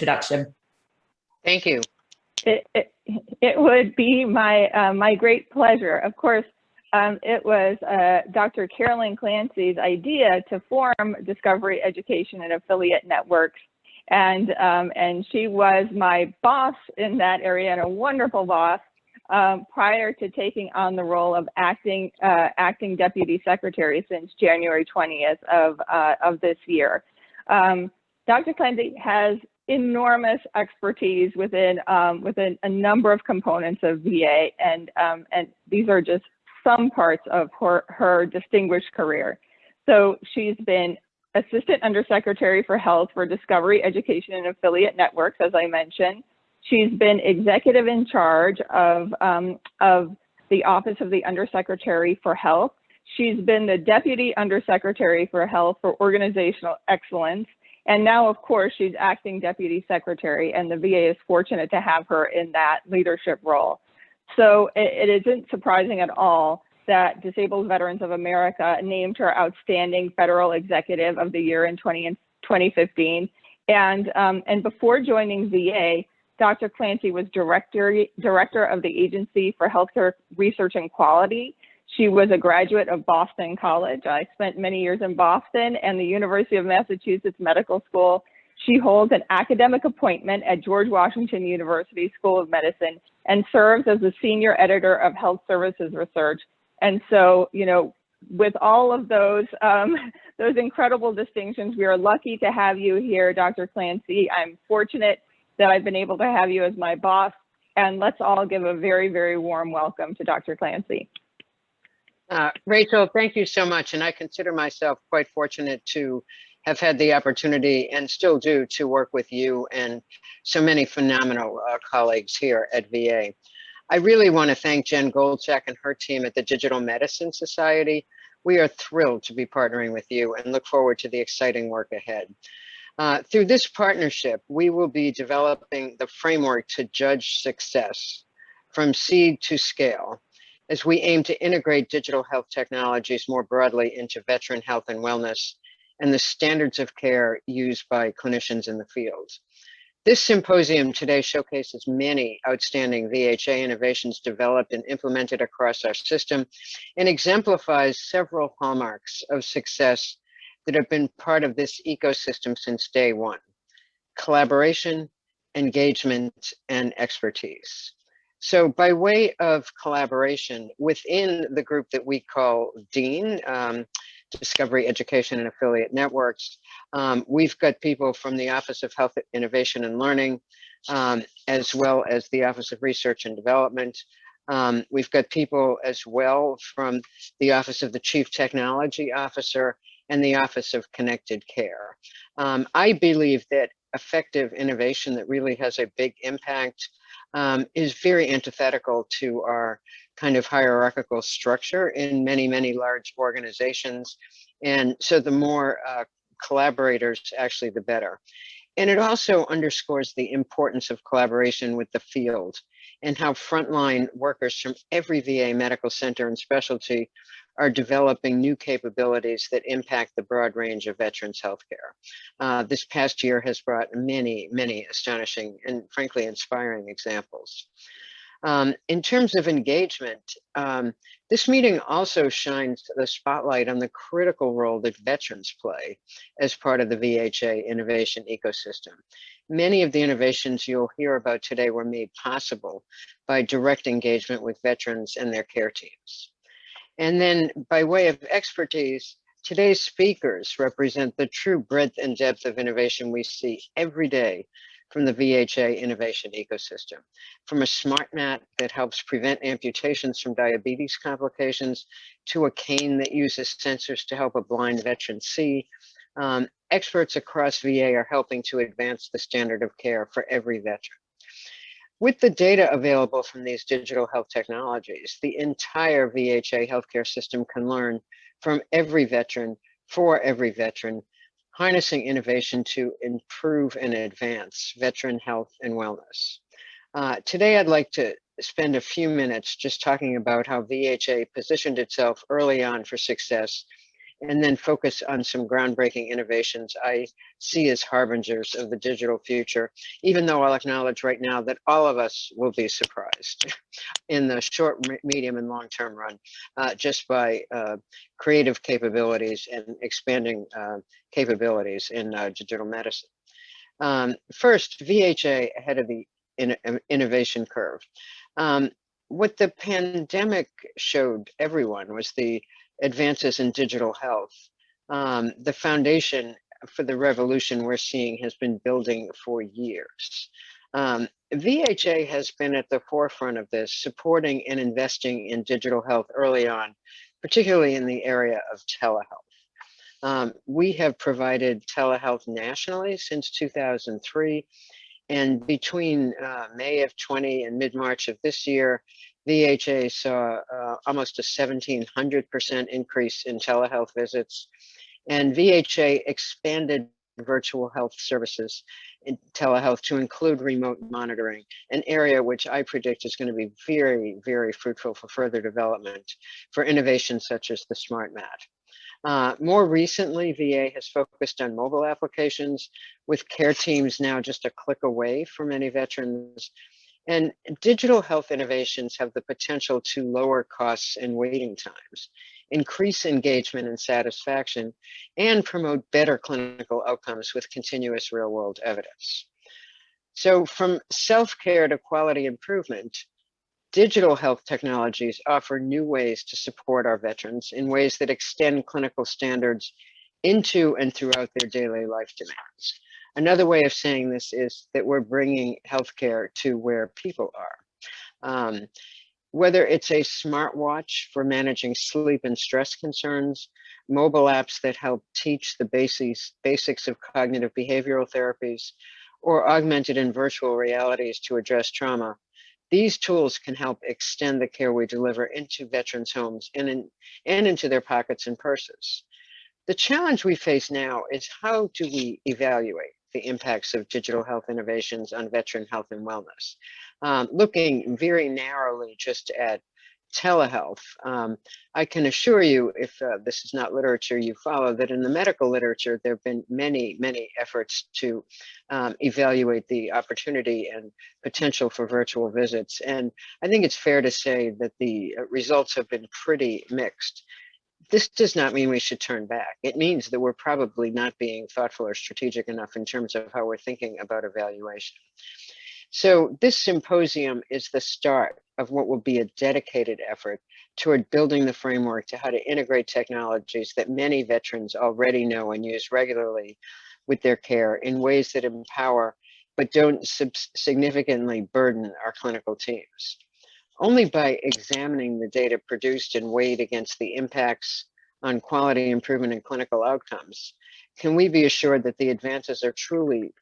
introduction. Thank you. It would be my great pleasure. Of course, it was Dr. Carolyn Clancy's idea to form Discovery Education and Affiliate Networks, and she was my boss in that area, and a wonderful boss, prior to taking on the role of acting deputy secretary since January 20th of this year. Dr. Clancy has enormous expertise within a number of components of VA, and these are just some parts of her distinguished career. So she's been Assistant Undersecretary for Health for Discovery, Education, and Affiliate Networks, as I mentioned. She's been executive in charge of the Office of the Undersecretary for Health. She's been the Deputy Undersecretary for Health for Organizational Excellence. And now, of course, she's acting Deputy Secretary, and the VA is fortunate to have her in that leadership role. So it isn't surprising at all that Disabled Veterans of America named her Outstanding Federal Executive of the Year in 2015. And before joining VA, Dr. Clancy was director of the Agency for Healthcare Research and Quality. She was a graduate of Boston College. I spent many years in Boston and the University of Massachusetts Medical School. She holds an academic appointment at George Washington University School of Medicine and serves as the senior editor of Health Services Research. And so, you know, with all of those incredible distinctions, we are lucky to have you here, Dr. Clancy. I'm fortunate that I've been able to have you as my boss, and let's all give a very, very warm welcome to Dr. Clancy. Rachel, thank you so much. And I consider myself quite fortunate to have had the opportunity, and still do, to work with you and so many phenomenal colleagues here at VA. I really want to thank Jen Goldcheck and her team at the Digital Medicine Society. We are thrilled to be partnering with you and look forward to the exciting work ahead. Through this partnership, we will be developing the framework to judge success from seed to scale, as we aim to integrate digital health technologies more broadly into veteran health and wellness and the standards of care used by clinicians in the field. This symposium today showcases many outstanding VHA innovations developed and implemented across our system, and exemplifies several hallmarks of success that have been part of this ecosystem since day one: collaboration, engagement, and expertise. So by way of collaboration within the group that we call DEAN, Discovery, Education, and Affiliate Networks, we've got people from the Office of Health Innovation and Learning, as well as the Office of Research and Development. We've got people as well from the Office of the Chief Technology Officer and the Office of Connected Care. I believe that effective innovation that really has a big impact is very antithetical to our kind of hierarchical structure in many, many large organizations. And so the more collaborators, actually, the better. And it also underscores the importance of collaboration with the field and how frontline workers from every VA medical center and specialty are developing new capabilities that impact the broad range of veterans healthcare. This past year has brought many, many astonishing and frankly inspiring examples. In terms of engagement, this meeting also shines the spotlight on the critical role that veterans play as part of the VHA innovation ecosystem. Many of the innovations you'll hear about today were made possible by direct engagement with veterans and their care teams. And then by way of expertise, today's speakers represent the true breadth and depth of innovation we see every day from the VHA innovation ecosystem. From a smart mat that helps prevent amputations from diabetes complications, to a cane that uses sensors to help a blind veteran see, experts across VA are helping to advance the standard of care for every veteran. With the data available from these digital health technologies, the entire VHA healthcare system can learn from every veteran, for every veteran, harnessing innovation to improve and advance veteran health and wellness. Today, I'd like to spend a few minutes just talking about how VHA positioned itself early on for success and then focus on some groundbreaking innovations I see as harbingers of the digital future, even though I'll acknowledge right now that all of us will be surprised in the short, medium, and long-term run, just by creative capabilities and expanding capabilities in digital medicine. First, VHA ahead of the innovation curve. What the pandemic showed everyone was the advances in digital health. The foundation for the revolution we're seeing has been building for years. VHA has been at the forefront of this, supporting and investing in digital health early on, particularly in the area of telehealth. We have provided telehealth nationally since 2003, and between May of 20 and mid-March of this year, VHA saw almost a 1,700% increase in telehealth visits, and VHA expanded virtual health services in telehealth to include remote monitoring, an area which I predict is going to be very, very fruitful for further development for innovations such as the smart mat. More recently, VA has focused on mobile applications, with care teams now just a click away for many veterans. And digital health innovations have the potential to lower costs and waiting times, increase engagement and satisfaction, and promote better clinical outcomes with continuous real-world evidence. So from self-care to quality improvement, digital health technologies offer new ways to support our veterans in ways that extend clinical standards into and throughout their daily life demands. Another way of saying this is that we're bringing healthcare to where people are. Whether it's a smartwatch for managing sleep and stress concerns, mobile apps that help teach the basics of cognitive behavioral therapies, or augmented and virtual realities to address trauma, these tools can help extend the care we deliver into veterans' homes and into their pockets and purses. The challenge we face now is, how do we evaluate the impacts of digital health innovations on veteran health and wellness? Looking very narrowly just at telehealth, I can assure you, if this is not literature you follow, that in the medical literature, there have been many, many efforts to evaluate the opportunity and potential for virtual visits. And I think it's fair to say that the results have been pretty mixed. This does not mean we should turn back. It means that we're probably not being thoughtful or strategic enough in terms of how we're thinking about evaluation. So this symposium is the start of what will be a dedicated effort toward building the framework to how to integrate technologies that many veterans already know and use regularly with their care in ways that empower but don't significantly burden our clinical teams. Only by examining the data produced and weighed against the impacts on quality improvement and clinical outcomes can we be assured that the advances are truly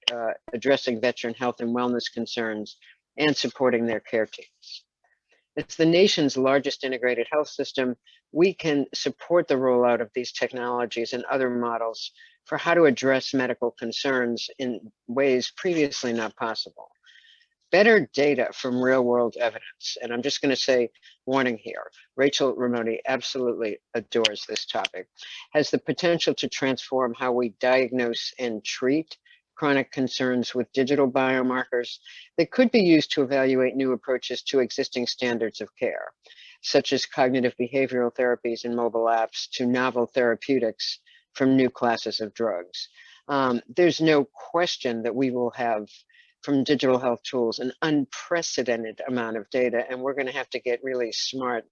addressing veteran health and wellness concerns and supporting their care teams. It's the nation's largest integrated health system. We can support the rollout of these technologies and other models for how to address medical concerns in ways previously not possible. Better data from real world evidence. And I'm just going to say, warning here, Rachel Ramoni absolutely adores this topic, has the potential to transform how we diagnose and treat chronic concerns with digital biomarkers that could be used to evaluate new approaches to existing standards of care, such as cognitive behavioral therapies and mobile apps, to novel therapeutics from new classes of drugs. There's no question that we will have, from digital health tools, an unprecedented amount of data, and we're going to have to get really smart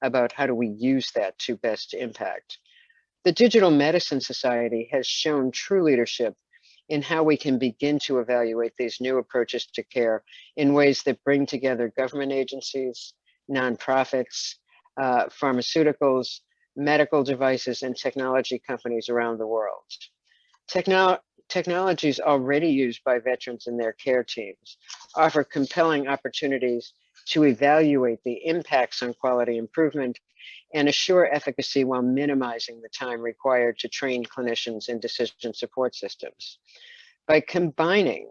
about how do we use that to best impact. The Digital Medicine Society has shown true leadership in how we can begin to evaluate these new approaches to care in ways that bring together government agencies, nonprofits, pharmaceuticals, medical devices, and technology companies around the world. Technologies already used by veterans and their care teams offer compelling opportunities to evaluate the impacts on quality improvement and assure efficacy while minimizing the time required to train clinicians in decision support systems. By combining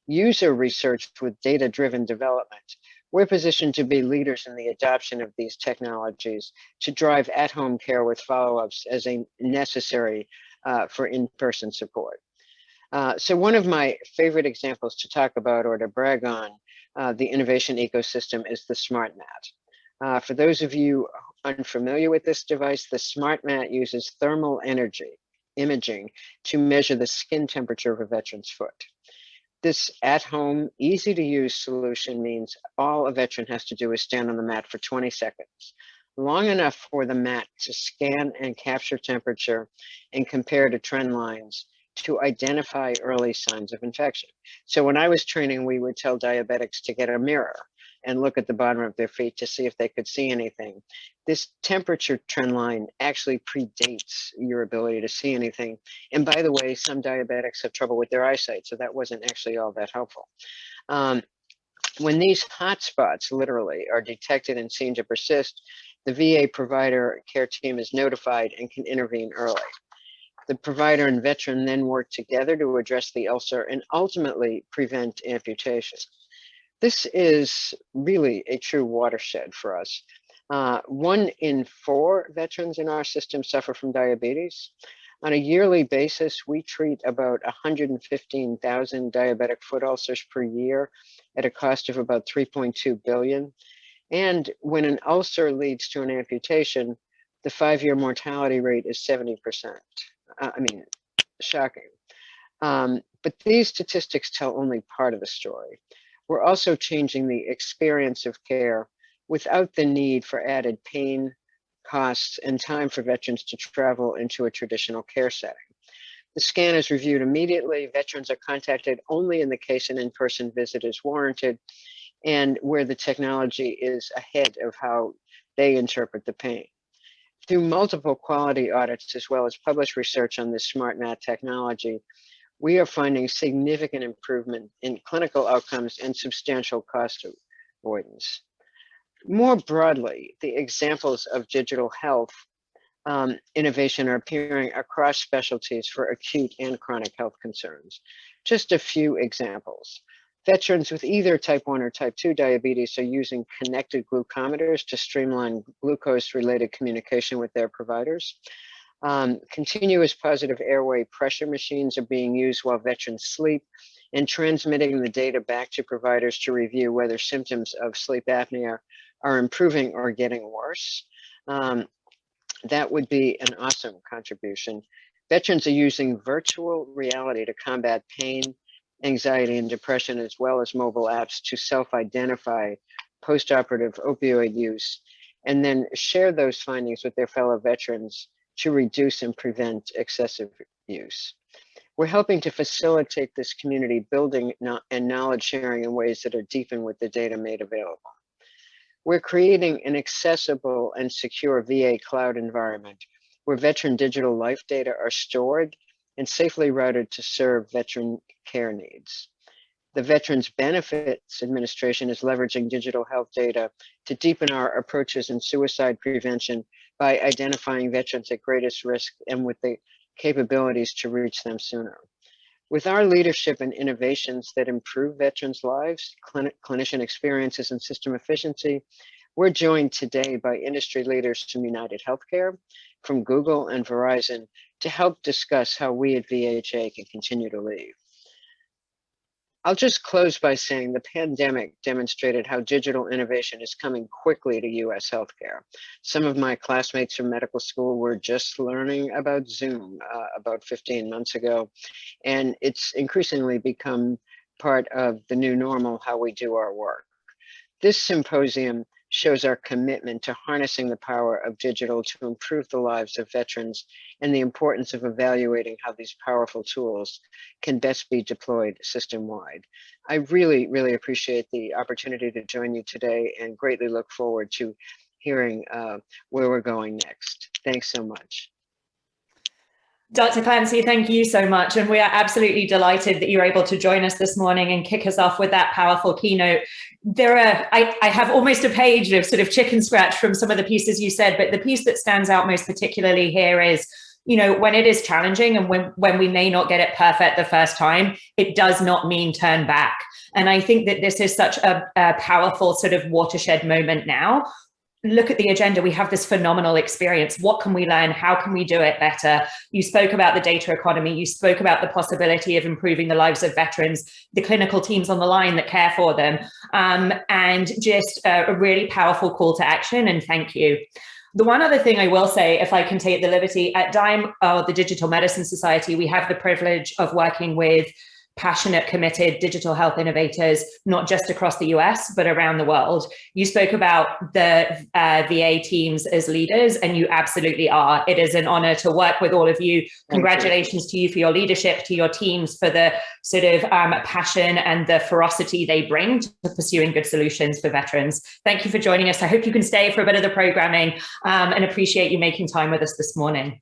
user research with data-driven development, We're positioned to be leaders in the adoption of these technologies to drive at-home care with follow-ups as a necessary for in-person support. So one of my favorite examples to talk about or to brag on the innovation ecosystem is the Smart Mat. For those of you unfamiliar with this device, the Smart Mat uses thermal energy imaging to measure the skin temperature of a veteran's foot. This at-home, easy-to-use solution means all a veteran has to do is stand on the mat for 20 seconds, long enough for the mat to scan and capture temperature and compare to trend lines to identify early signs of infection. So when I was training, we would tell diabetics to get a mirror and look at the bottom of their feet to see if they could see anything. This temperature trend line actually predates your ability to see anything. And by the way, some diabetics have trouble with their eyesight, so that wasn't actually all that helpful. When these hotspots literally are detected and seen to persist, the VA provider care team is notified and can intervene early. The provider and veteran then work together to address the ulcer and ultimately prevent amputation. This is really a true watershed for us. 1 in 4 veterans in our system suffer from diabetes. On a yearly basis, we treat about 115,000 diabetic foot ulcers per year at a cost of about $3.2 billion. And when an ulcer leads to an amputation, the 5-year mortality rate is 70%. Shocking. But these statistics tell only part of the story. We're also changing the experience of care without the need for added pain, costs, and time for veterans to travel into a traditional care setting. The scan is reviewed immediately. Veterans are contacted only in the case an in-person visit is warranted and where the technology is ahead of how they interpret the pain. Through multiple quality audits, as well as published research on this Smart Mat technology, we are finding significant improvement in clinical outcomes and substantial cost avoidance. More broadly, the examples of digital health innovation are appearing across specialties for acute and chronic health concerns. Just a few examples. Veterans with either type 1 or type 2 diabetes are using connected glucometers to streamline glucose-related communication with their providers. Continuous positive airway pressure machines are being used while veterans sleep and transmitting the data back to providers to review whether symptoms of sleep apnea are improving or getting worse. That would be an awesome contribution. Veterans are using virtual reality to combat pain, anxiety, and depression, as well as mobile apps to self-identify post-operative opioid use, and then share those findings with their fellow veterans to reduce and prevent excessive use. We're helping to facilitate this community building and knowledge sharing in ways that are deepened with the data made available. We're creating an accessible and secure VA cloud environment where veteran digital life data are stored and safely routed to serve veteran care needs. The Veterans Benefits Administration is leveraging digital health data to deepen our approaches in suicide prevention by identifying veterans at greatest risk and with the capabilities to reach them sooner. With our leadership and innovations that improve veterans' lives, clinician experiences, and system efficiency, we're joined today by industry leaders from United Healthcare, from Google and Verizon to help discuss how we at VHA can continue to lead. I'll just close by saying the pandemic demonstrated how digital innovation is coming quickly to US healthcare. Some of my classmates from medical school were just learning about Zoom about 15 months ago, and it's increasingly become part of the new normal, how we do our work. This symposium shows our commitment to harnessing the power of digital to improve the lives of veterans and the importance of evaluating how these powerful tools can best be deployed system-wide. I really, really appreciate the opportunity to join you today and greatly look forward to hearing where we're going next. Thanks so much. Dr. Clancy, thank you so much. And we are absolutely delighted that you're able to join us this morning and kick us off with that powerful keynote. I have almost a page of sort of chicken scratch from some of the pieces you said, but the piece that stands out most particularly here is you know, when it is challenging and when we may not get it perfect the first time, it does not mean turn back. And I think that this is such a powerful sort of watershed moment now. Look at the agenda. We have this phenomenal experience. What can we learn? How can we do it better? You spoke about the data economy. You spoke about the possibility of improving the lives of veterans, the clinical teams on the line that care for them, and just a really powerful call to action. And thank you. The one other thing I will say, if I can take the liberty, at DIME, the Digital Medicine Society, we have the privilege of working with passionate, committed digital health innovators, not just across the US, but around the world. You spoke about the VA teams as leaders, and you absolutely are. It is an honor to work with all of you. Congratulations to you for your leadership, to your teams for the sort of passion and the ferocity they bring to pursuing good solutions for veterans. Thank you for joining us. I hope you can stay for a bit of the programming and appreciate you making time with us this morning.